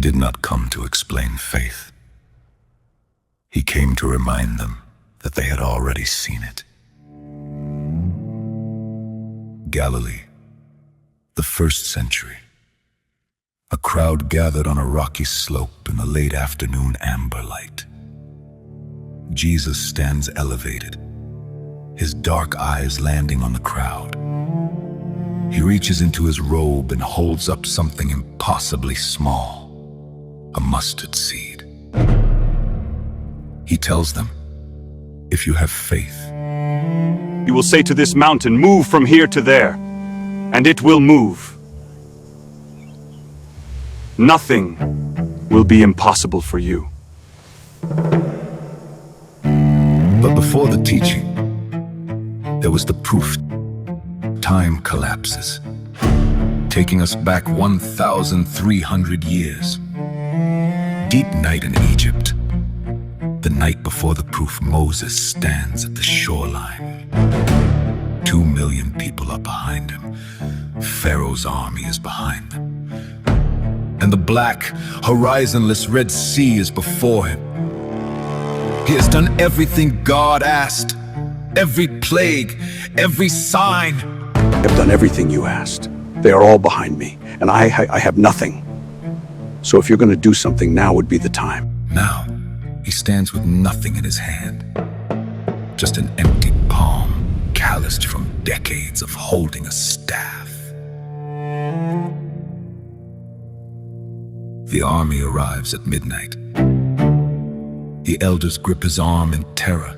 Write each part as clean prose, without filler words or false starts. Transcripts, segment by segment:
He did not come to explain faith. He came to remind them that they had already seen it. Galilee, the 1st century. A crowd gathered on a rocky slope in the late afternoon amber light. Jesus stands elevated, his dark eyes landing on the crowd. He reaches into his robe and holds up something impossibly small, a mustard seed. He tells them, "If you have faith, You will say to this mountain, move from here to there, and it will move. Nothing will be impossible for you." But before the teaching, there was the proof. Time collapses, taking us back 1,300 years. Deep night in Egypt. The night before the proof, Moses stands at the shoreline. 2 million people are behind him. Pharaoh's army is behind them. And the black, horizonless Red Sea is before him. He has done everything God asked. Every plague, every sign. I have done everything you asked. They are all behind me, and I have nothing. So if you're going to do something, now would be the time. Now, he stands with nothing in his hand. Just an empty palm, calloused from decades of holding a staff. The army arrives at midnight. The elders grip his arm in terror,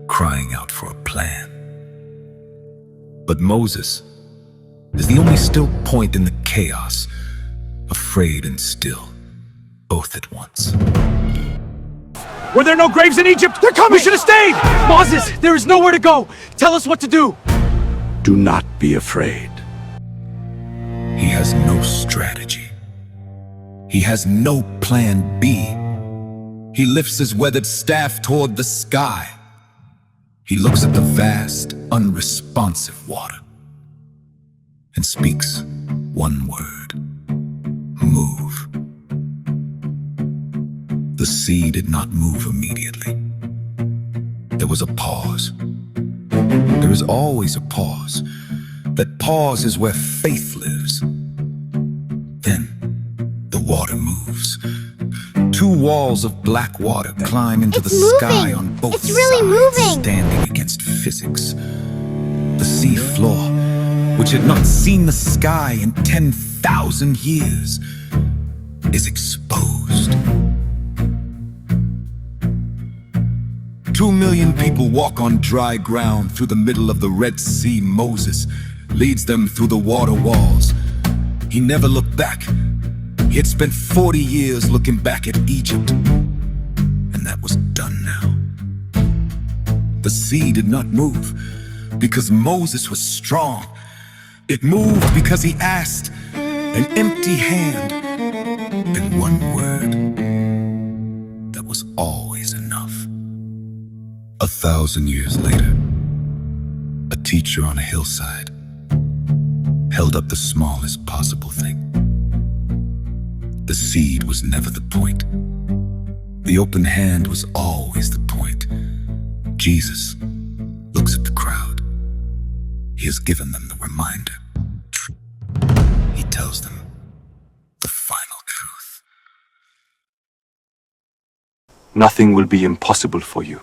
crying out for a plan. But Moses is the only still point in the chaos, afraid and still, both at once. Were there no graves in Egypt? They're coming! We should have stayed! Moses, there is nowhere to go. Tell us what to do. Do not be afraid. He has no strategy. He has no plan B. He lifts his weathered staff toward the sky. He looks at the vast, unresponsive water and speaks one word: move. The sea did not move immediately. There was a pause. There is always a pause. That pause is where faith lives. Then the water moves. 2 walls of black water climb into the sky on both sides, standing against physics. The sea floor, which had not seen the sky in 10,000 years, is exposed. 2 million people walk on dry ground through the middle of the Red Sea. Moses leads them through the water walls. He never looked back. He had spent 40 years looking back at Egypt, and that was done now. The sea did not move because Moses was strong. It moved because he asked, an empty hand and one word. That was always enough. 1,000 years later, a teacher on a hillside held up the smallest possible thing. The seed was never the point. The open hand was always the point. Jesus looks at the crowd. He has given them the reminder. He tells them the final truth. Nothing will be impossible for you.